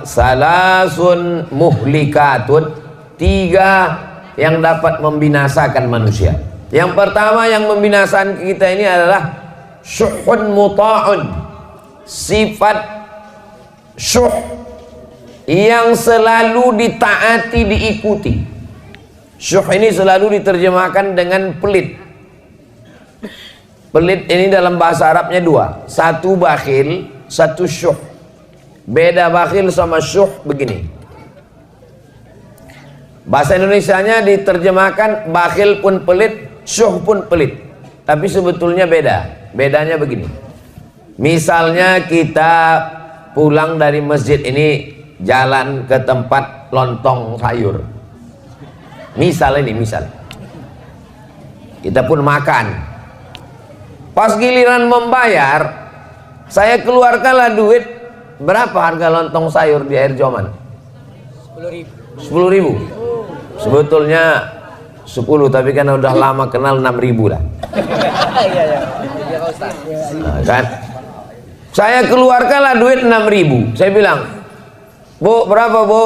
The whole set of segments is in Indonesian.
salasun muhlikatun, 3 yang dapat membinasakan manusia. Yang pertama yang membinasakan kita ini adalah syuhun muta'un, sifat syuh yang selalu ditaati, diikuti. Syuh ini selalu diterjemahkan dengan pelit. Pelit ini dalam bahasa Arabnya 2, satu bakhil, satu syuh. Beda bakhil sama syuh begini. Bahasa Indonesianya diterjemahkan bakhil pun pelit, syuh pun pelit, tapi sebetulnya beda. Bedanya begini. Misalnya kita pulang dari masjid ini, jalan ke tempat lontong sayur. Misal kita pun makan. Pas giliran membayar, saya keluarkanlah duit. Berapa harga lontong sayur di Air Joman? 10.000. Sebetulnya 10, tapi kan udah lama kenal 6.000 lah. Nah, kan? Saya keluarkanlah duit 6.000. Saya bilang, Bu, berapa Bu?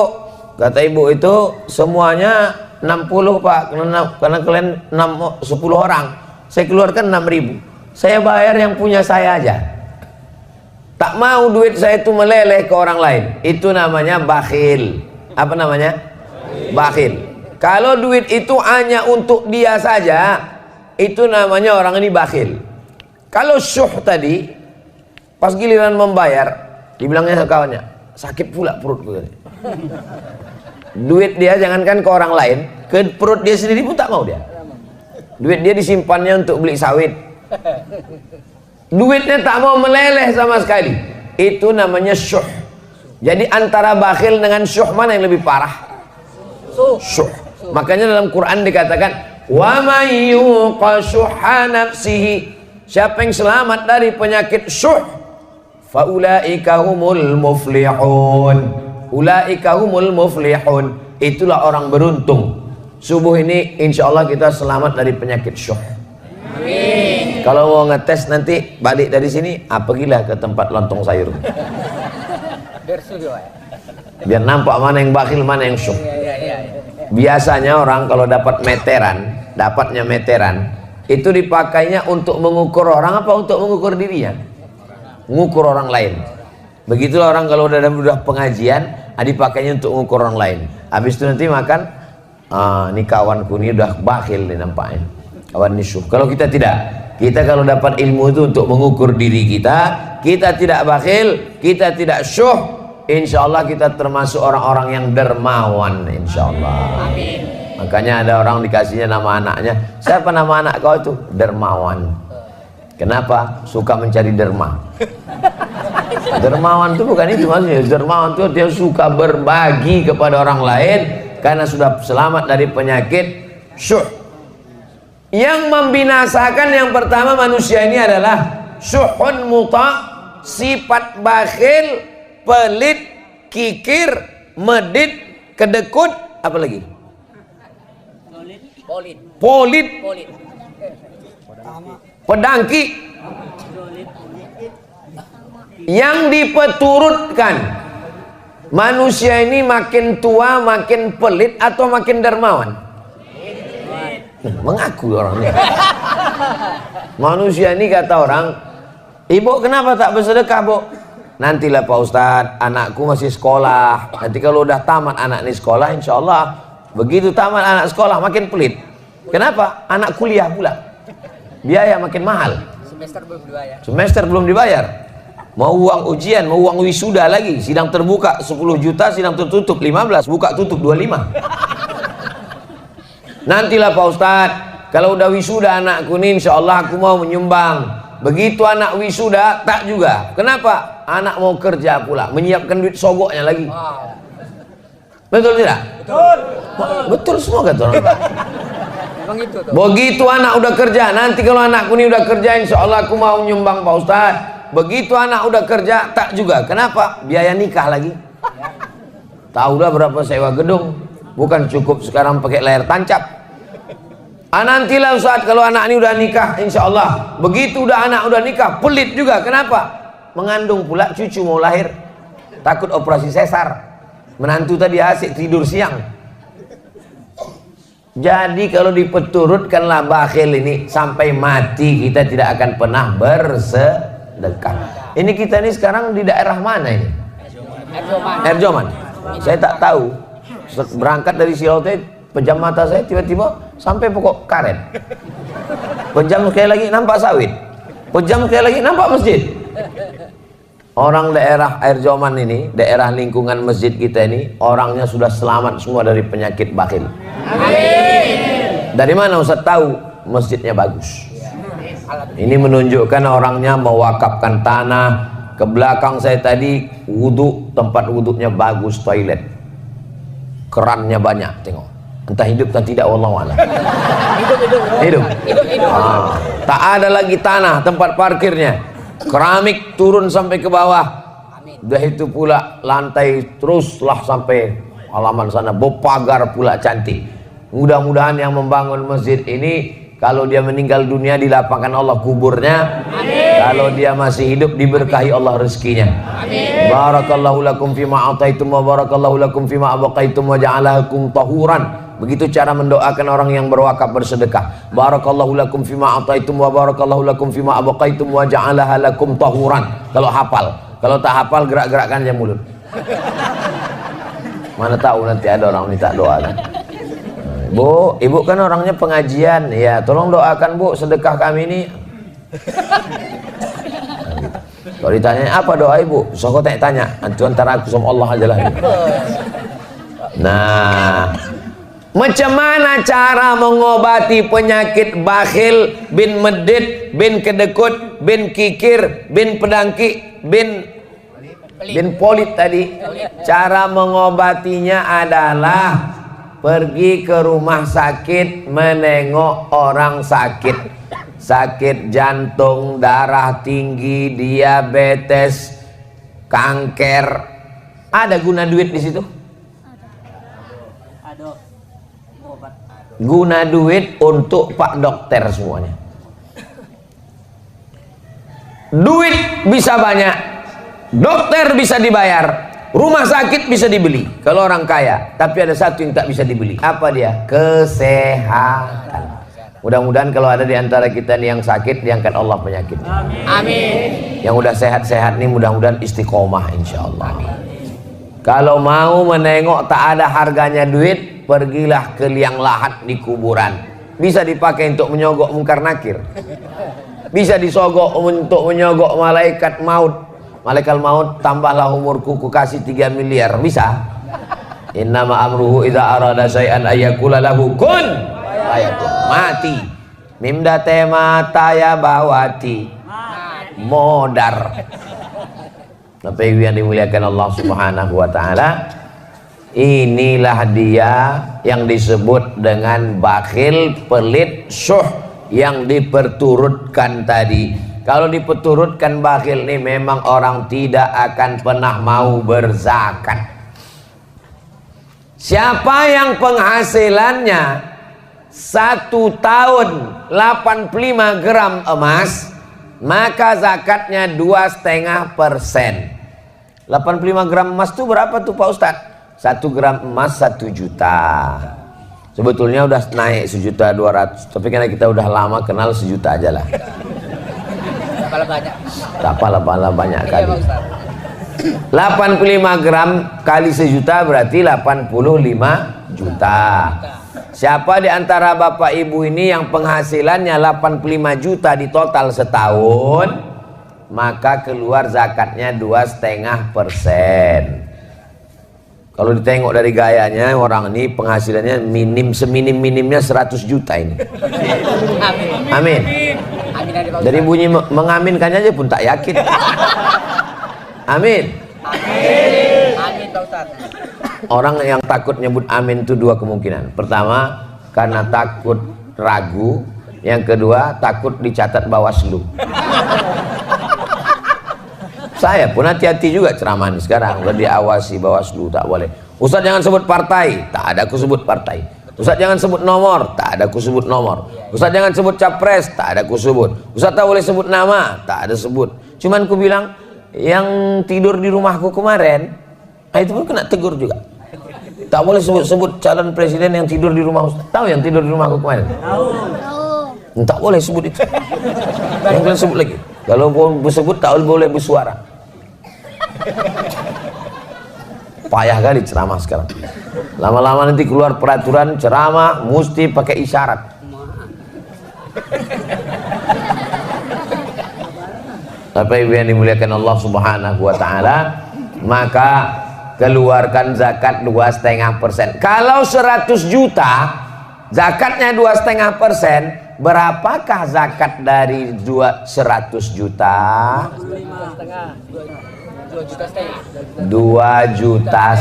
Kata ibu, itu semuanya 60 Pak, karena kalian 10 orang. Saya keluarkan 6.000. Saya bayar yang punya saya aja. Tak mau duit saya itu meleleh ke orang lain. Itu namanya bakhil. Apa namanya? Bakhil. Kalau duit itu hanya untuk dia saja, itu namanya orang ini bakhil. Kalau syuh tadi, pas giliran membayar, dibilangnya kawannya, sakit pula perutku. Duit dia jangankan ke orang lain, ke perut dia sendiri pun tak mau dia. Duit dia disimpannya untuk beli sawit. Duitnya tak mau meleleh sama sekali. Itu namanya syuh. Jadi antara bakhil dengan syuh mana yang lebih parah? Syuh. Makanya dalam Quran dikatakan, wa may yuqa syuhha nafsihi, siapa yang selamat dari penyakit syuh, fa ulaika humul muflihun. Ulaika humul muflihun. Itulah orang beruntung. Subuh ini insyaallah kita selamat dari penyakit syuh. Amin. Kalau mau ngetes nanti balik dari sini, pergilah ke tempat lontong sayur. Biar nampak mana yang bakhil, mana yang syuh. Biasanya orang kalau dapat meteran, dapatnya meteran, itu dipakainya untuk mengukur orang apa untuk mengukur dirinya? Mengukur orang lain. Begitulah orang kalau udah pengajian, dipakainya untuk mengukur orang lain. Habis itu nanti makan, ini kawanku ini udah bakhil nih nampaknya. Kawan ini syuh. Kalau kita tidak, kita kalau dapat ilmu itu untuk mengukur diri kita tidak bakhil, kita tidak syuh. Insya Allah kita termasuk orang-orang yang dermawan, insya Allah. Amin. Makanya ada orang dikasihnya nama anaknya, siapa nama anak kau itu? Dermawan. Kenapa? Suka mencari derma. Dermawan itu bukan itu maksudnya. Dermawan itu dia suka berbagi kepada orang lain karena sudah selamat dari penyakit syuh. Yang membinasakan yang pertama manusia ini adalah syuhun muta, sifat bakhil, pelit, kikir, medit, kedekut, apa lagi? Polit, pedangki. Yang dipeturutkan manusia ini makin tua makin pelit atau makin dermawan? Mengaku orangnya. Manusia ini kata orang, ibu kenapa tak bersedekah Bu? Nantilah Pak Ustadz, anakku masih sekolah. Nanti kalau udah tamat anak ini sekolah, insya Allah begitu tamat anak sekolah makin pelit. Kenapa? Anak kuliah pula, biaya makin mahal. Semester belum dibayar. Mau uang ujian, mau uang wisuda lagi. Sidang terbuka 10 juta, sidang tertutup 15, buka tutup 25. Nantilah Pak Ustadz, kalau udah wisuda anakku ini, insya Allah aku mau menyumbang. Begitu anak wisuda tak juga. Kenapa? Anak mau kerja pula, menyiapkan duit sogoknya lagi. Betul tidak? Betul. Betul semua kata orang. Begitu anak udah kerja, nanti kalau anakku ini udah kerja, insya Allah aku mau nyumbang Pak Ustadz. Begitu anak udah kerja tak juga. Kenapa? Biaya nikah lagi. Tahulah berapa sewa gedung. Bukan cukup sekarang pakai layar tancap. Nantilah Ustaz kalau anak ini udah nikah, insya Allah. Begitu udah anak udah nikah, pelit juga. Kenapa? Mengandung pula cucu mau lahir. takut operasi sesar. Menantu tadi asik tidur siang. Jadi kalau dipeturutkanlah bakhil ini sampai mati kita tidak akan pernah bersedekah. Ini kita ini sekarang di daerah mana ini? Erjoman. Saya tak tahu. Berangkat dari Silaute, pejam mata saya tiba-tiba sampai pokok karet. Pejam sekali lagi nampak sawit. Pejam sekali lagi nampak masjid. Orang daerah Erjoman ini, daerah lingkungan masjid kita ini, orangnya sudah selamat semua dari penyakit bakhil. Amin. Dari mana Ustaz tahu? Masjidnya bagus. Ini menunjukkan orangnya mewakafkan tanah. Ke belakang saya tadi wudhu, tempat wudhunya bagus, toilet, kerannya banyak, tengok. Entah hidup atau tidak, wallahu a'lam. Hidup. Tak ada lagi tanah tempat parkirnya. Keramik turun sampai ke bawah. Udah itu pula lantai teruslah sampai halaman sana, berpagar pula cantik. Mudah-mudahan yang membangun masjid ini kalau dia meninggal dunia dilapangkan Allah kuburnya. Amin. Kalau dia masih hidup diberkahi Allah rezekinya. Amin. Barakallahu lakum fima ataitum wa barakallahu lakum fima abaqaitum wa ja'alakum tahuran. Begitu cara mendoakan orang yang berwakaf bersedekah. Barakallahu lakum fima ataitum wa barakallahu lakum fima abaqaitum wa ja'alaha lakum tahuran. Kalau hafal. Kalau tak hafal gerak-gerakkan aja mulut. Mana tahu nanti ada orang minta doa kan. Bu, ibu kan orangnya pengajian. Ya, tolong doakan Bu sedekah kami ini. Kalau ditanya apa doa ibu, so kau tanya, antu antara aku sama Allah aja lah. Nah, macam mana cara mengobati penyakit bakhil, bin medit, bin kedekut, bin kikir, bin pedangki, bin polit tadi? Cara mengobatinya adalah pergi ke rumah sakit, menengok orang sakit. Sakit jantung, darah tinggi, diabetes, kanker. Ada guna duit di situ? Guna duit untuk Pak Dokter semuanya. Duit bisa banyak, dokter bisa dibayar, rumah sakit bisa dibeli kalau orang kaya. Tapi ada satu yang tak bisa dibeli. Apa dia? Kesehatan. Mudah-mudahan kalau ada di antara kita nih yang sakit, diangkat Allah penyakitnya. Amin. Yang udah sehat-sehat nih mudah-mudahan istiqomah insyaallah. Kalau mau menengok tak ada harganya duit, pergilah ke liang lahat di kuburan. Bisa dipakai untuk menyogok mungkar nakir. Bisa disogok untuk menyogok malaikat maut. Malaikat maut, tambahlah umurku, ku kasih 3 miliar. Bisa? Innama amruhu idza arada syai'an ayyakula lahu kun fayakun. Mati. Mimda mata ya bawati. Modar. Bapak Ibu yang dimuliakan Allah Subhanahu wa taala, inilah dia yang disebut dengan bakhil, pelit, syuh yang diperturutkan tadi. Kalau diperturutkan bakhil ini memang orang tidak akan pernah mau berzakat. Siapa yang penghasilannya 1 tahun 85 gram emas, maka zakatnya 2,5%. 85 gram emas itu berapa tuh Pak Ustadz? 1 gram emas 1 juta. Sebetulnya udah naik 1.200.000, tapi karena kita udah lama kenal 1 juta aja lah. Pala banyak kali. 85 gram kali 1 juta berarti 85 juta. Siapa di antara bapak ibu ini yang penghasilannya 85 juta di total setahun, maka keluar zakatnya 2,5%. Kalau ditengok dari gayanya, orang ini penghasilannya seminim-minimnya 100 juta ini. Amin. Dari bunyi mengaminkannya aja pun tak yakin. Amin. Amin Pak Ustaz. Orang yang takut nyebut amin itu 2 kemungkinan. Pertama, karena takut ragu. Yang kedua, takut dicatat Bawaslu. Saya pun hati-hati juga ceramah ini sekarang. Udah diawasi Bawaslu, tak boleh. Ustaz jangan sebut partai, tak ada aku sebut partai. Ustaz jangan sebut nomor, tak ada aku sebut nomor. Ustaz jangan sebut capres, tak ada aku sebut. Ustaz tak boleh sebut nama, tak ada sebut. Cuman ku bilang, yang tidur di rumahku kemarin, itu pun kena tegur juga. Tak boleh sebut-sebut calon presiden yang tidur di rumah Ustaz. Tahu yang tidur di rumahku kemarin? Tahu. Tak boleh sebut itu. Yang kalian sebut lagi. Kalau sebut tak boleh bersuara. Payah kali ceramah sekarang. Lama-lama nanti keluar peraturan ceramah mesti pakai isyarat. Bapak Ibu yang dimuliakan Allah Subhanahu wa taala, maka keluarkan zakat 2,5%. Kalau 100 juta zakatnya 2,5%, berapakah zakat dari 100 juta? 2,5 juta.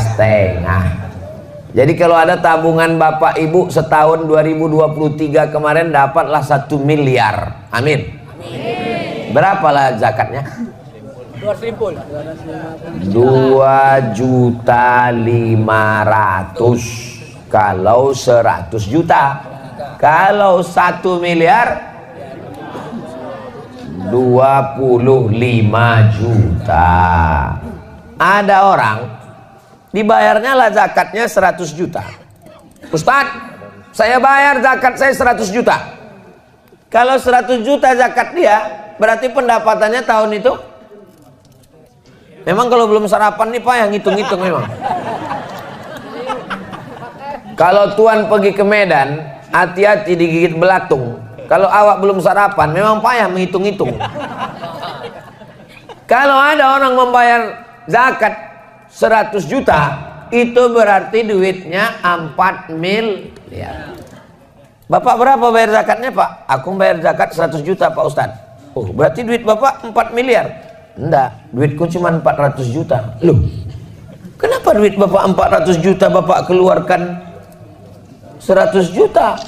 Jadi kalau ada tabungan Bapak Ibu setahun 2023 kemarin dapatlah 1 miliar. Amin. Berapalah zakatnya? 2.500.000 kalau 100 juta. Kalau 1 miliar 25 juta. Ada orang dibayarnya lah zakatnya 100 juta. Ustaz, saya bayar zakat saya 100 juta. Kalau 100 juta zakat dia, berarti pendapatannya tahun itu, memang kalau belum sarapan nih Pak yang ngitung-ngitung memang. Kalau tuan pergi ke Medan, hati-hati digigit belatung. Kalau awak belum sarapan, memang payah menghitung-hitung. Kalau ada orang membayar zakat 100 juta, itu berarti duitnya 4 miliar. Bapak berapa bayar zakatnya Pak? Aku bayar zakat 100 juta Pak Ustadz. Oh, berarti duit Bapak 4 miliar. Enggak, duitku cuma 400 juta. Loh, kenapa duit Bapak 400 juta Bapak keluarkan 100 juta?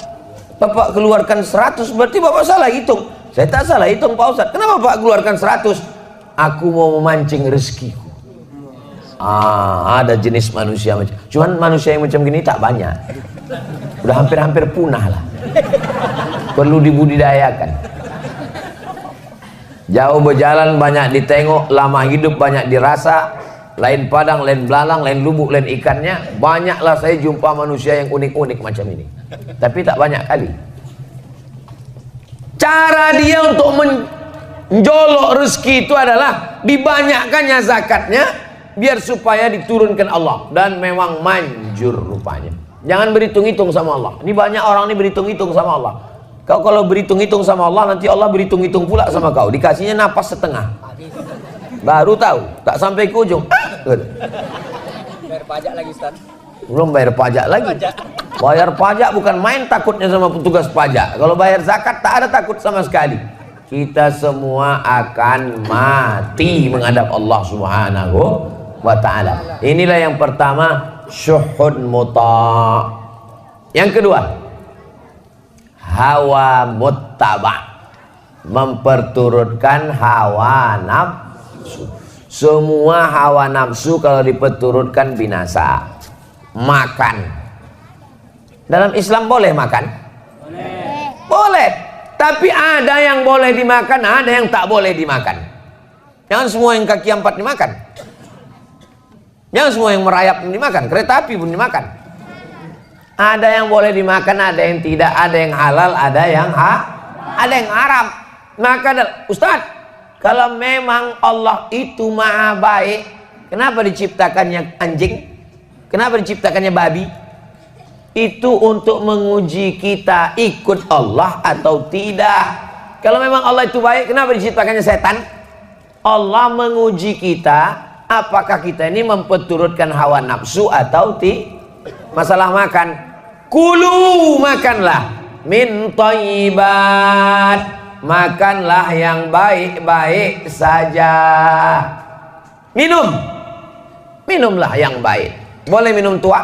Bapak keluarkan 100, berarti Bapak salah hitung. Saya tak salah hitung Pak Ustadz. Kenapa Bapak keluarkan 100? Aku mau memancing rezekiku. Ada jenis manusia macam, cuman manusia yang macam gini tak banyak. Udah hampir-hampir punah lah. Perlu dibudidayakan. Jauh berjalan banyak ditengok, lama hidup banyak dirasa. Lain padang, lain belalang, lain lubuk, lain ikannya. Banyaklah saya jumpa manusia yang unik-unik macam ini. Tapi tak banyak kali. Cara dia untuk menjolok rezeki itu adalah dibanyakkannya zakatnya, biar supaya diturunkan Allah. Dan memang manjur rupanya. Jangan berhitung-hitung sama Allah. Ini banyak orang ini berhitung-hitung sama Allah. Kau kalau berhitung-hitung sama Allah, nanti Allah berhitung-hitung pula sama kau. Dikasihnya napas setengah. Baru tahu, tak sampai ke ujung. Bayar pajak lagi Ustaz. Belum bayar pajak lagi. Bayar pajak bukan main takutnya sama petugas pajak. Kalau bayar zakat tak ada takut sama sekali. Kita semua akan mati menghadap Allah Subhanahu wa ta'ala. Inilah yang pertama, syuhud muta'. Yang kedua, hawa muttaba', memperturutkan hawa nafsu. Semua hawa nafsu kalau diperturutkan binasa. Makan, dalam Islam boleh makan? Boleh. Tapi ada yang boleh dimakan, ada yang tak boleh dimakan. Jangan semua yang kaki 4 dimakan. Jangan semua yang merayap dimakan. Kereta api pun dimakan. Ada yang boleh dimakan, ada yang tidak. Ada yang halal, ada yang haram. Maka Ustaz, kalau memang Allah itu maha baik, kenapa diciptakannya anjing? Kenapa diciptakannya babi? Itu untuk menguji kita ikut Allah atau tidak. Kalau memang Allah itu baik, kenapa diciptakannya setan? Allah menguji kita, apakah kita ini memperturutkan hawa nafsu atau tidak. Masalah makan, kulu, makanlah min thayyibat, makanlah yang baik-baik saja. Minumlah yang baik. Boleh minum tua?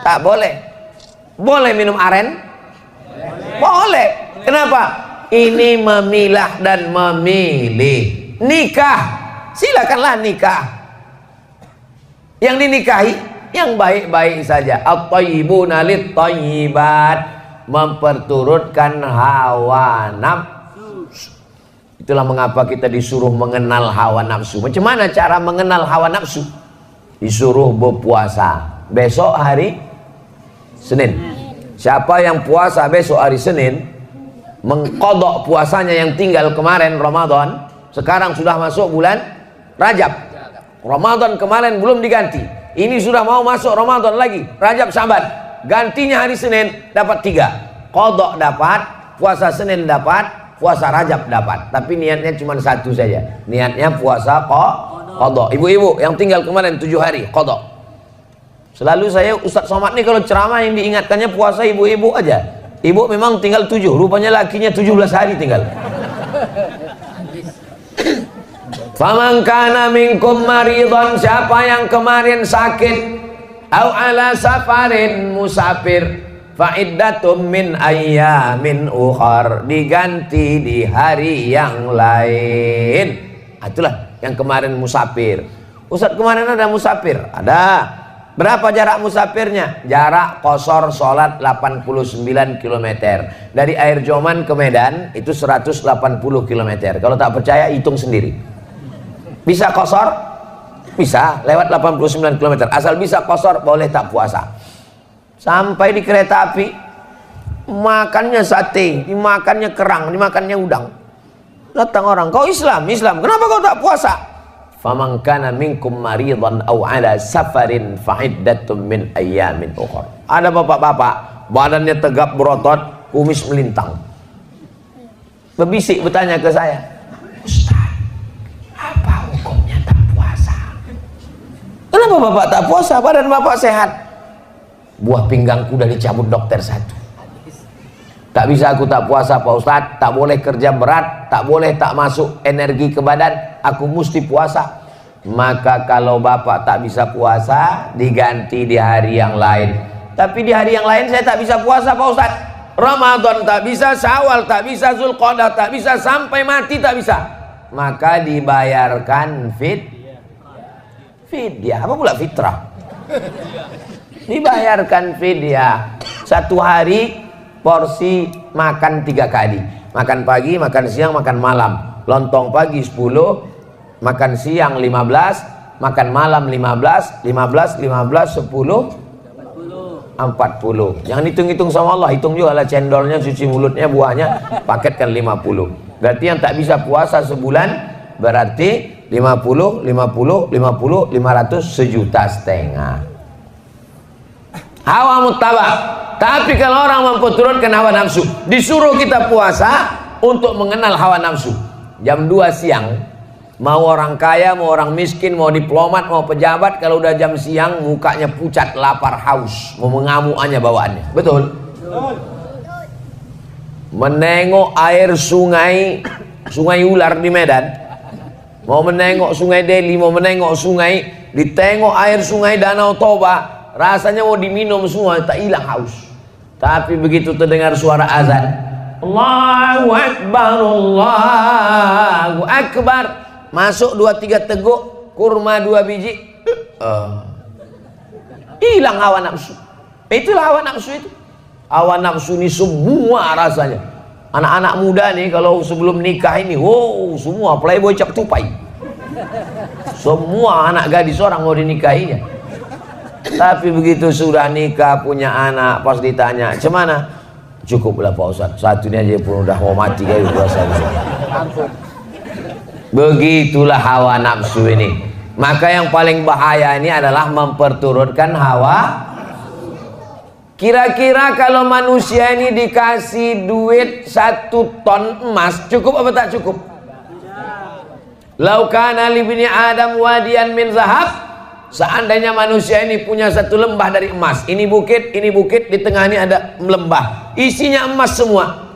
Tak boleh. Boleh minum aren? Boleh. Kenapa? Ini memilah dan memilih. Nikah, silakanlah nikah. Yang dinikahi yang baik-baik saja. At-thayyibuna lit-thayyibat, memperturutkan hawa nafsu. Itulah mengapa kita disuruh mengenal hawa nafsu. Macam mana cara mengenal hawa nafsu? Disuruh berpuasa besok hari Senin. Siapa yang puasa besok hari Senin, mengkodok puasanya yang tinggal kemarin Ramadan, sekarang sudah masuk bulan Rajab. Ramadan kemarin belum diganti, ini sudah mau masuk Ramadan lagi, Rajab Syaban, gantinya hari Senin, dapat 3. Kodok dapat, puasa Senin dapat, puasa Rajab dapat. Tapi niatnya cuma satu saja, niatnya puasa kodok. Ibu-ibu yang tinggal kemarin 7 hari kodok. Selalu saya Ustadz Somad nih kalau ceramah yang diingatkannya puasa ibu-ibu aja. Ibu memang tinggal 7, rupanya lakinya 17 hari tinggal. Faman kana minkum maridhan, siapa yang kemarin sakit, au ala safarin musafir, fa iddatum min ayyamin ukhar, diganti di hari yang lain. Itulah yang kemarin musafir. Ustaz kemarin ada musafir? Ada. Berapa jarak musafirnya? Jarak qashar sholat 89 km. Dari Air Joman ke Medan itu 180 km. Kalau tak percaya hitung sendiri. Bisa qashar? Bisa, lewat 89 km. Asal bisa qashar boleh tak puasa. Sampai di kereta api, makannya sate, dimakannya kerang, dimakannya udang. Datang orang, kau Islam, kenapa kau tak puasa? Faman kana minkum maridhan aw ala safarin fa iddatum min ayyamin ukhra. Ada bapak-bapak, badannya tegap berotot, kumis melintang. Berbisik bertanya ke saya, Ustaz, apa hukumnya tak puasa? Kenapa bapak tak puasa? Badan bapak sehat. Buah pinggangku udah dicabut dokter 1. Tak bisa aku tak puasa Pak Ustadz, tak boleh kerja berat, tak boleh tak masuk energi ke badan, aku mesti puasa. Maka kalau bapak tak bisa puasa, diganti di hari yang lain. Tapi di hari yang lain saya tak bisa puasa Pak Ustadz. Ramadan tak bisa, Syawal tak bisa, Zulqa'dah tak bisa, sampai mati tak bisa. Maka dibayarkan fidyah. Apa pula fitrah? Dibayarkan fidyah. 1 hari porsi makan 3 kali, makan pagi, makan siang, makan malam. Lontong pagi 10, makan siang 15, makan malam 15, 10, 40. Jangan hitung-hitung sama Allah, hitung juga lah cendolnya, cuci mulutnya, buahnya, paketkan 50. Berarti yang tak bisa puasa sebulan berarti 50, 500, 1,5 juta. Hawa muttaba. Tapi kalau orang memperturutkan hawa nafsu, disuruh kita puasa untuk mengenal hawa nafsu. Jam 2 siang, mau orang kaya, mau orang miskin, mau diplomat, mau pejabat, kalau udah jam siang mukanya pucat, lapar, haus, mau mengamuk aja bawaannya. Betul? Menengok air sungai Ular di Medan, mau menengok sungai Deli, mau menengok sungai, ditengok air sungai Danau Toba, rasanya mau diminum semua, tak hilang haus. Tapi begitu terdengar suara azan, Allahu Akbar, Allahu Akbar, masuk 2-3 teguk kurma 2 biji, hilang hawa nafsu. Itulah hawa nafsu itu. Hawa nafsu ini semua rasanya. Anak-anak muda nih kalau sebelum nikah ini, wow, semua playboy cap tupai. Semua anak gadis orang mau dinikahinya. Tapi begitu sudah nikah, punya anak, pas ditanya, "Cemana?" "Cukuplah Pak Ustadz, satu ini aja pun udah mau mati kayak puasanya." Begitulah hawa nafsu ini. Maka yang paling bahaya ini adalah memperturutkan hawa. Kira-kira kalau manusia ini dikasih duit 1 ton emas, cukup apa tak cukup? Lau kana li bani Adam wadiyan min zahab, seandainya manusia ini punya 1 lembah dari emas, ini bukit, di tengah ini ada lembah, isinya emas semua,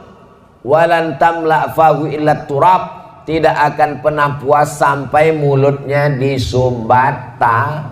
walan tamla fahu illa turab, tidak akan pernah puas sampai mulutnya disumbat tanah.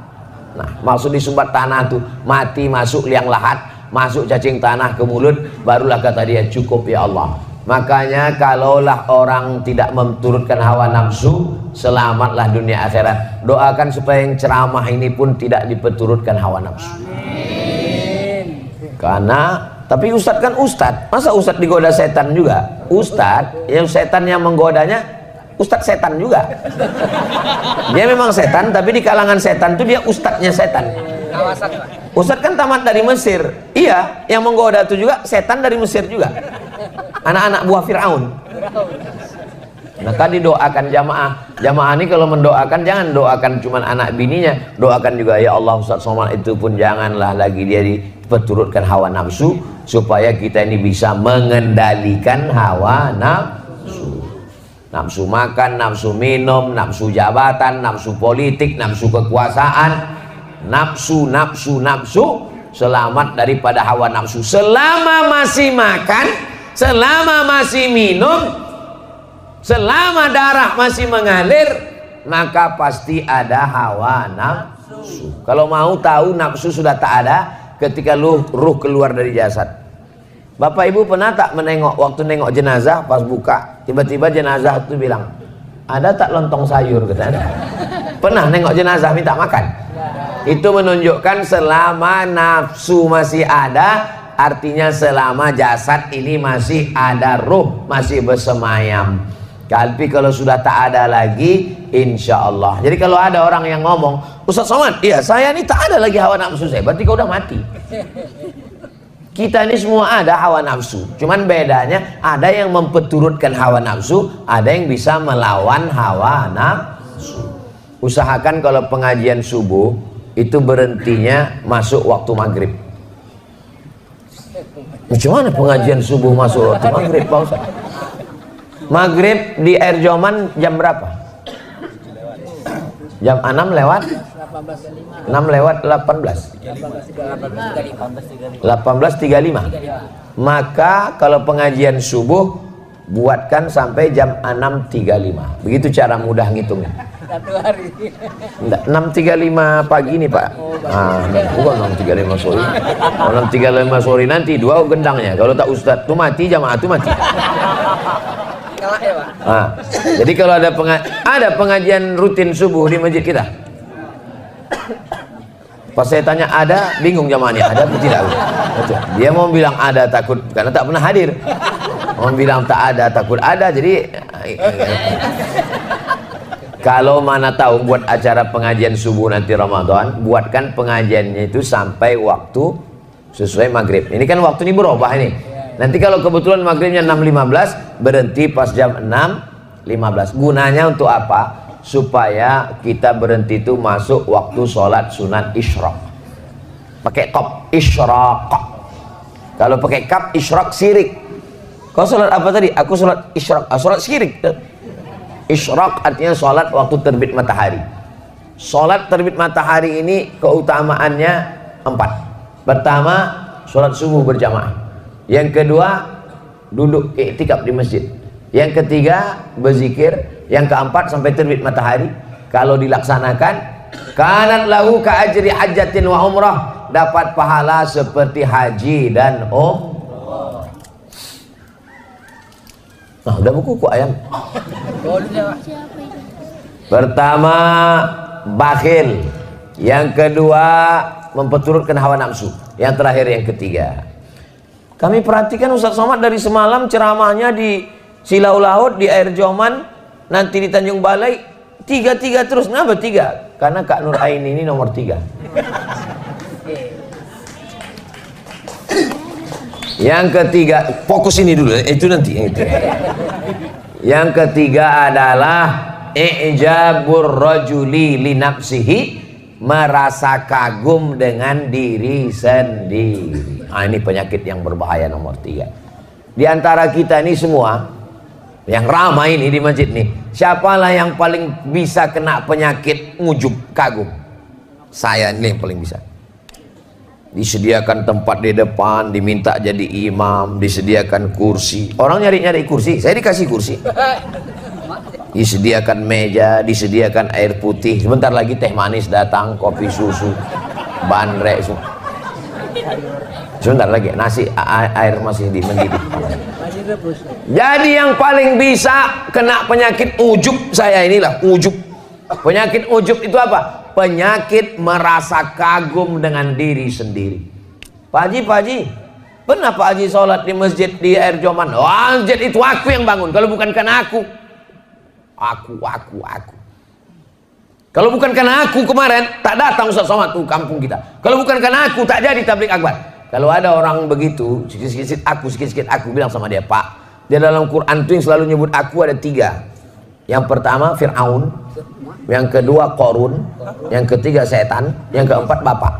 Nah, maksud disumbat tanah tuh mati, masuk liang lahat, masuk cacing tanah ke mulut, barulah kata dia cukup ya Allah. Makanya kalaulah orang tidak memturutkan hawa nafsu, selamatlah dunia akhirat. Doakan supaya yang ceramah ini pun tidak diperturutkan hawa nafsu. Amin. Karena, tapi ustadz kan ustadz, masa ustadz digoda setan juga? Ustadz, yang setan yang menggodanya ustadz setan juga. Dia memang setan, tapi di kalangan setan tuh dia ustadznya setan. Kawasan Pak. Ustadz kan tamat dari Mesir. Iya, yang menggoda itu juga setan dari Mesir juga. Anak-anak buah Fir'aun. Maka didoakan jamaah. Jamaah ini kalau mendoakan jangan doakan cuma anak bininya, doakan juga ya Allah Ustadz Somad itu pun janganlah lagi dia dipeturutkan hawa nafsu, supaya kita ini bisa mengendalikan hawa nafsu. Nafsu makan, nafsu minum, nafsu jabatan, nafsu politik, nafsu kekuasaan, nafsu. Selamat daripada hawa nafsu. Selama masih makan, selama masih minum, selama darah masih mengalir, maka pasti ada hawa nafsu. Kalau mau tahu nafsu sudah tak ada ketika ruh keluar dari jasad. Bapak Ibu pernah tak menengok, waktu nengok jenazah pas buka, tiba-tiba jenazah itu bilang, ada tak lontong sayur? Katanya. Pernah nengok jenazah minta makan? Itu menunjukkan selama nafsu masih ada, artinya selama jasad ini masih ada ruh, masih bersemayam. Tapi kalau sudah tak ada lagi, insya Allah. Jadi kalau ada orang yang ngomong, Ustaz Somad, iya saya ini tak ada lagi hawa nafsu saya, berarti kau udah mati. Kita ini semua ada hawa nafsu, cuman bedanya ada yang memperturutkan hawa nafsu, ada yang bisa melawan hawa nafsu. Usahakan kalau pengajian subuh itu berhentinya masuk waktu maghrib. Macam mana pengajian subuh masuk waktu maghrib, Pak Ustaz? Maghrib di Air Joman jam berapa? Jam 6 lewat 6 lewat 18 18.35. Maka kalau pengajian subuh buatkan sampai jam 6.35. Begitu cara mudah ngitungnya. Satu hari. 6.35 pagi nih Pak. Bukan 6.35 sore. Kalau 6.35 sore nanti dua gendangnya. Kalau tak ustadz tuh mati, jamaah tuh mati. Kalah ya Pak. Jadi kalau ada pengajian rutin subuh di masjid kita. Pas saya tanya ada, bingung jamaahnya ada atau tidak. Dia mau bilang ada takut karena tak pernah hadir. Mau bilang tak ada takut ada. Jadi kalau mana tahu buat acara pengajian subuh nanti Ramadan, buatkan pengajiannya itu sampai waktu sesuai maghrib. Ini kan waktu ini berubah ini. Nanti kalau kebetulan maghribnya 6.15, berhenti pas jam 6.15. Gunanya untuk apa? Supaya kita berhenti itu masuk waktu sholat sunat isyraq. Pakai top isyraq. Kalau pakai kap isyraq sirik. Kau sholat apa tadi? Aku sholat isyraq. Sholat sirik. Isyraq artinya sholat waktu terbit matahari. Sholat terbit matahari ini keutamaannya 4. Pertama, sholat subuh berjamaah. Yang kedua, duduk iktikaf di masjid. Yang ketiga, berzikir. Yang keempat, sampai terbit matahari. Kalau dilaksanakan, kanat lahu ka ajri hajjatin wa umrah, dapat pahala seperti haji dan umrah. Nah, udah buku kok ayam. Pertama, bakhil. Yang kedua, memperturutkan hawa nafsu. Yang terakhir, yang ketiga. Kami perhatikan Ustaz Somad dari semalam ceramahnya di Silau Laut, di Air Joman, nanti di Tanjung Balai, 3 terus. Kenapa 3? Karena Kak Nur Aini ini nomor 3. Yang ketiga, fokus ini dulu, itu nanti. Yang ketiga adalah i'jabur rajuli li nafsihi, merasa kagum dengan diri sendiri. Ini penyakit yang berbahaya nomor 3. Di antara kita ini semua yang ramai ini di masjid nih, siapalah yang paling bisa kena penyakit ujub, kagum? Saya ini yang paling bisa. Disediakan tempat di depan, diminta jadi imam, disediakan kursi. Orang nyari-nyari kursi, saya dikasih kursi. Disediakan meja, disediakan air putih. Sebentar lagi teh manis datang, kopi susu, bandrek. Sebentar lagi nasi air masih mendidih. Jadi yang paling bisa kena penyakit ujub saya inilah, ujub. Penyakit ujub itu apa? Penyakit merasa kagum dengan diri sendiri. Pak Haji, pernah Pak Haji sholat di masjid di Air Joman? Masjid itu aku yang bangun, kalau bukan karena aku Aku. Kalau bukan karena aku kemarin tak datang Ustaz Somad tuh kampung kita. Kalau bukan karena aku tak jadi tablik akbar. Kalau ada orang begitu, sikit-sikit aku bilang sama dia, Pak, di dalam Quran itu yang selalu nyebut aku ada 3. Yang pertama Fir'aun, yang kedua Qarun, yang ketiga setan, yang keempat bapak.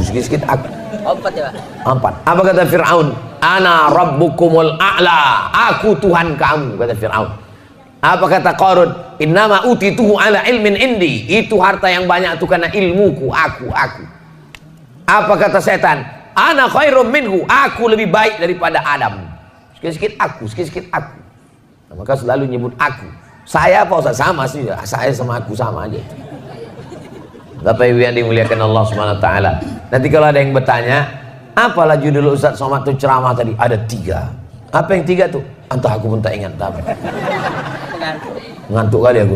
Sikit-sikit aku. 4 ya, Pak? 4. Apa kata Fir'aun? Ana rabbukumul a'la. Aku Tuhan kamu, kata Fir'aun. Apa kata Qarun? Innama utituhu ala ilmin indi. Itu harta yang banyak itu karena ilmuku, aku. Apa kata setan? Ana khairum minhu. Aku lebih baik daripada Adam. Sikit-sikit aku. Nah, maka selalu nyebut aku. Saya apa Ustaz? Sama sih. Saya sama aku sama aja. Bapak Ibu yang dimuliakan Allah SWT. Nanti kalau ada yang bertanya, apalah judul Ustaz Somad itu ceramah tadi? Ada 3. Apa yang 3 tuh? Entah aku pun tak ingat. Ngantuk kali aku.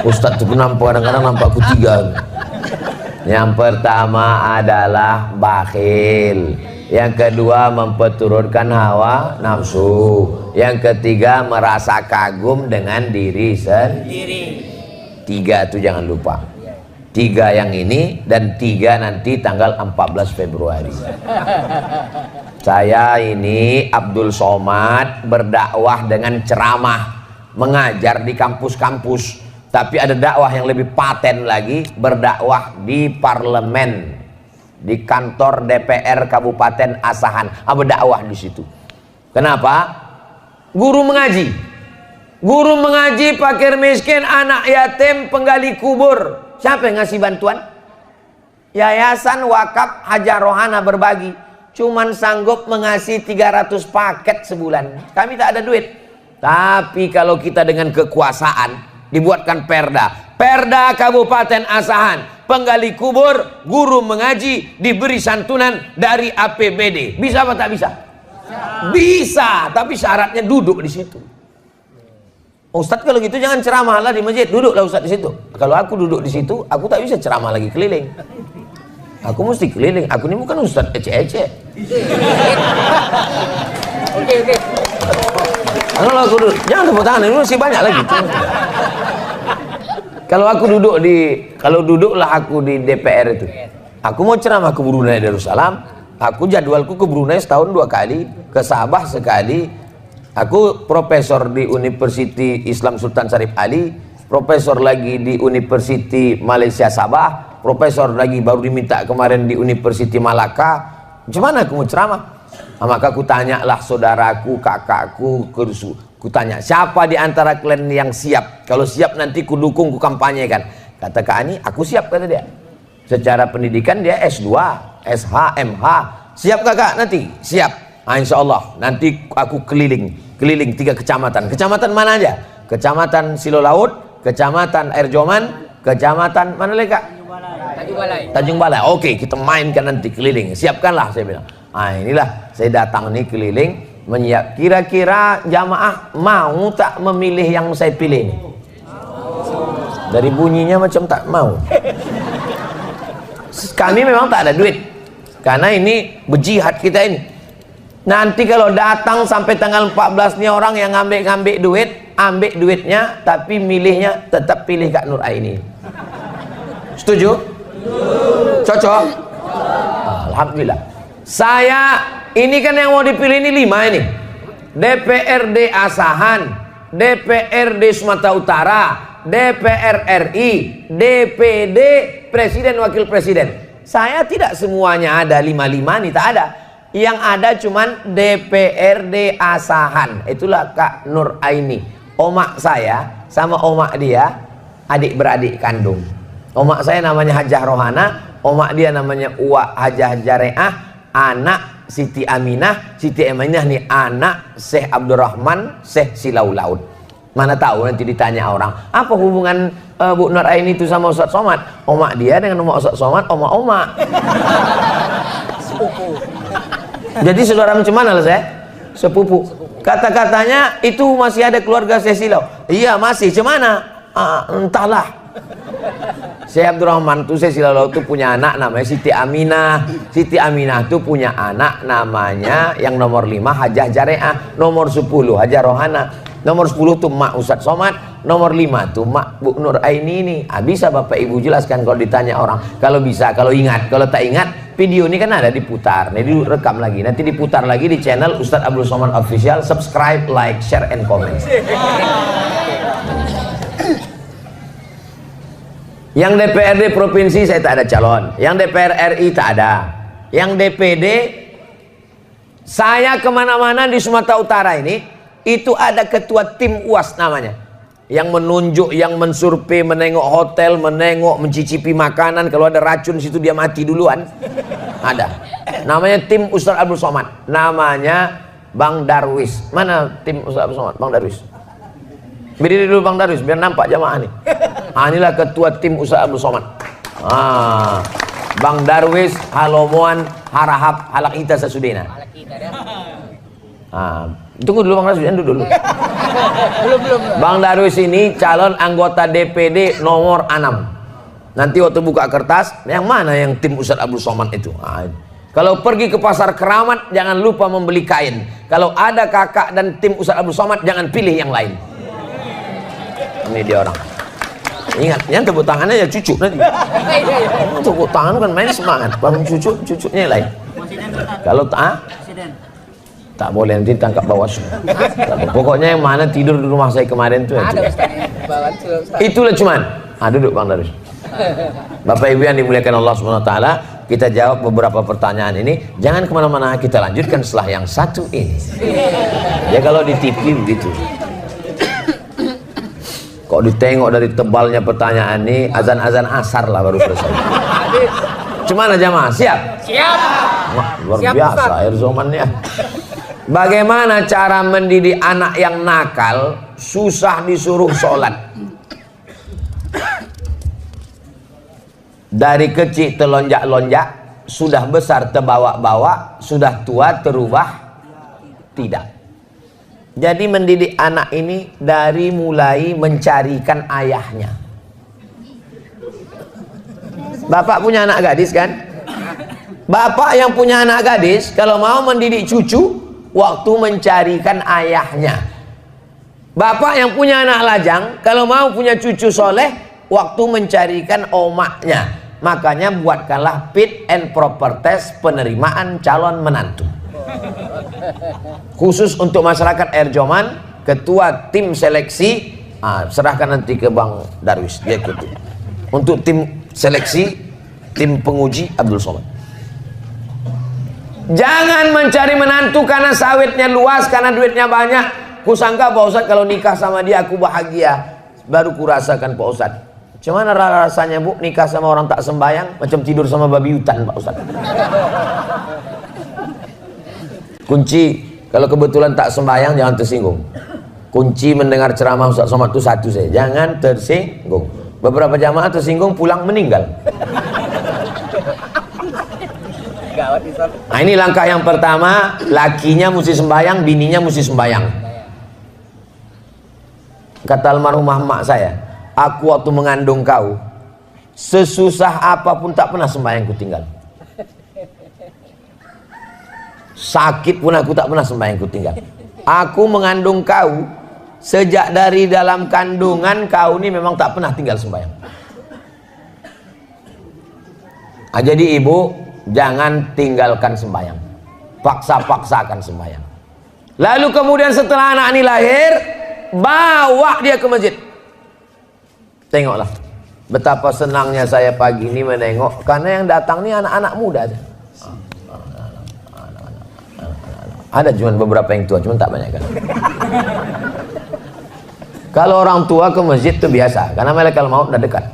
Ustaz tuh nampak kadang-kadang nampak aku 3. Yang pertama adalah bakhil. Yang kedua memperturutkan hawa nafsu. Yang ketiga merasa kagum dengan diri sendiri. 3 itu jangan lupa. 3 yang ini dan 3 nanti tanggal 14 Februari. Saya ini Abdul Somad berdakwah dengan ceramah, mengajar di kampus-kampus, tapi ada dakwah yang lebih paten lagi, berdakwah di parlemen, di kantor DPR Kabupaten Asahan. Berdakwah di situ. Kenapa? Guru mengaji, fakir miskin, anak yatim, penggali kubur. Siapa yang ngasih bantuan? Yayasan Wakaf Hajah Rohana Berbagi. Cuman sanggup mengasih 300 paket sebulan. Kami tak ada duit. Tapi kalau kita dengan kekuasaan, dibuatkan Perda Kabupaten Asahan, penggali kubur, guru mengaji, diberi santunan dari APBD. Bisa apa tak bisa? Bisa, tapi syaratnya duduk di situ. Ustadz kalau gitu jangan ceramahlah di masjid, duduklah Ustadz di situ. Kalau aku duduk di situ, aku tak bisa ceramah lagi keliling. Aku mesti keliling. Aku ini bukan Ustadz ece-ece. Oke. Kalau aku duduk, jangan tepuk tangan, ini masih banyak lagi. Kalau duduklah aku di DPR itu. Aku mau ceramah ke Brunei Darussalam. Aku jadwalku ke Brunei setahun 2 kali, ke Sabah sekali. Aku profesor di University Islam Sultan Syarif Ali, profesor lagi di University Malaysia Sabah, profesor lagi baru diminta kemarin di University Malaka. Macam mana aku mau ceramah? Maka aku tanyalah saudaraku, kakakku, ku tanya, siapa di antara kalian yang siap? Kalau siap nanti ku dukung, ku kampanyekan. Kata Kak Ani, aku siap, kata dia. Secara pendidikan dia S2, SH, MH. Siap kakak nanti? Siap. Insya Allah nanti aku keliling 3 kecamatan. Kecamatan mana aja? Kecamatan Silo Laut, Kecamatan Air Joman, Kecamatan mana lagi Kak? Tanjung Balai. Oke, kita mainkan nanti keliling. Siapkanlah, saya bilang. Inilah saya datang nih keliling menyiap. Kira-kira jamaah mau tak memilih yang saya pilih ini? Dari bunyinya macam tak mau. Kami memang tak ada duit, karena ini berjihad kita ini. Nanti kalau datang sampai tanggal 14 nih orang yang ngambil duit, ambil duitnya, tapi milihnya tetap pilih Kak Nur Aini. Setuju? Cocok? Alhamdulillah. Saya ini kan yang mau dipilih ini 5 ini. DPRD Asahan, DPRD Sumatera Utara, DPR RI, DPD, Presiden Wakil Presiden. Saya tidak semuanya ada 5 nih, tak ada. Yang ada cuman DPRD Asahan. Itulah Kak Nur Aini. Omak saya sama omak dia adik beradik kandung. Omak saya namanya Hajah Rohana, omak dia namanya Uwa Hajah Jareah, anak Siti Aminah. Siti Aminah nih anak Syekh Abdurrahman, Syekh Silau Laut. Mana tahu nanti ditanya orang, apa hubungan Bu Nur Aini itu sama Ustaz Somad? Omak dia dengan omak Ustaz Somad, omak-omak. Jadi saudara macam mana lah saya? Sepupu. Kata-katanya itu masih ada keluarga Syekh Silau. Iya masih, macam mana? Entahlah. Syekh Abdurrahman tuh Syekh Silalau tuh punya anak namanya Siti Aminah. Siti Aminah tuh punya anak namanya yang nomor 5 Hajah Jareah, nomor 10 Hajah Rohana, nomor 10 tuh Mak Ustadz Somad, nomor 5 tuh Mak Bu Nur Aini ini. Bisa Bapak Ibu jelaskan kalau ditanya orang? Kalau bisa, kalau ingat. Kalau tak ingat, video ini kan ada diputar. Nih direkam lagi, nanti diputar lagi di channel Ustadz Abdul Somad Official. Subscribe, like, share, and comment. Yang DPRD provinsi saya tak ada calon, yang DPR RI tak ada, yang DPD saya kemana-mana di Sumatera Utara ini itu ada ketua tim UAS namanya, yang menunjuk, yang mensurvei, menengok hotel, menengok, mencicipi makanan. Kalau ada racun situ dia mati duluan. Ada, namanya tim Ustadz Abdul Somad, namanya Bang Darwis. Mana tim Ustadz Abdul Somad? Bang Darwis, berdiri dulu Bang Darwis biar nampak jamaah nih. Inilah ketua tim Ustadz Abdul Somad. Bang Darwis Halomoan Harahap Halak Ita Sasudena. Tunggu dulu Bang Darwis, duduk dulu. Belum. Bang Darwis ini calon anggota DPD nomor 6. Nanti waktu buka kertas, yang mana yang tim Ustadz Abdul Somad itu? Kalau pergi ke pasar Keramat, jangan lupa membeli kain. Kalau ada kakak dan tim Ustadz Abdul Somad, jangan pilih yang lain. Ini dia orang. Ingat, yang tepuk tangannya ya cucu nanti. Tepuk tangan kan main semangat. Bangun cucunya lain. Kalau tak boleh, nanti tangkap Bawaslu. Pokoknya yang mana tidur di rumah saya kemarin tuh. Itulah cuman. Duduk Bang Darwis. Bapak Ibu yang dimuliakan Allah SWT, kita jawab beberapa pertanyaan ini. Jangan kemana-mana, kita lanjutkan setelah yang satu ini. Ya kalau di TV begitu. Kok ditengok dari tebalnya pertanyaan ini, azan-azan asar lah baru selesai. Cuman aja Mas, siap? Siap. Wah, luar siap, biasa air zamannya. Bagaimana cara mendidik anak yang nakal, susah disuruh sholat? Dari kecil telonjak-lonjak, sudah besar terbawa-bawa, sudah tua terubah tidak. Jadi mendidik anak ini dari mulai mencarikan ayahnya. Bapak punya anak gadis kan? Bapak yang punya anak gadis kalau mau mendidik cucu, waktu mencarikan ayahnya. Bapak yang punya anak lajang kalau mau punya cucu soleh, waktu mencarikan omaknya. Makanya buatkanlah fit and proper test penerimaan calon menantu. Khusus untuk masyarakat Air Joman, ketua tim seleksi, serahkan nanti ke Bang Darwis, dia ikuti. Untuk tim seleksi, tim penguji Abdul Somad. Jangan mencari menantu karena sawitnya luas, karena duitnya banyak. Kusangka Pak Ustadz kalau nikah sama dia aku bahagia. Baru kurasakan Pak Ustadz. Cuman rasanya Bu nikah sama orang tak sembayang, macam tidur sama babi hutan Pak Ustadz. Kunci kalau kebetulan tak sembahyang jangan tersinggung. Kunci mendengar ceramah Ustadz Somad itu satu saja, jangan tersinggung. Beberapa jamaah tersinggung pulang meninggal. Nah ini langkah yang pertama, lakinya mesti sembahyang, bininya mesti sembahyang. Kata almarhumah emak saya, aku waktu mengandung kau, sesusah apapun tak pernah sembahyang ku tinggal. Sakit pun aku tak pernah sembahyang ku tinggal. Aku mengandung kau, sejak dari dalam kandungan kau ini memang tak pernah tinggal sembahyang. Jadi ibu jangan tinggalkan sembahyang, paksa-paksakan sembahyang. Lalu kemudian setelah anak ini lahir, bawa dia ke masjid. Tengoklah betapa senangnya saya pagi ini menengok, karena yang datang ini anak-anak muda aja. Ada cuma beberapa yang tua, cuma tak banyak kan. Kalau orang tua ke masjid itu biasa, karena malaikat maut udah dekat.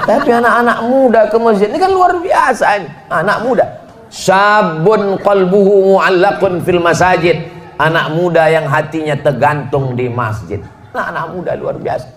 Tapi anak-anak muda ke masjid ini kan luar biasa ini. Anak muda, sabun qalbuhu mu'allaqun fil masajid. Anak muda yang hatinya tergantung di masjid. Anak muda luar biasa.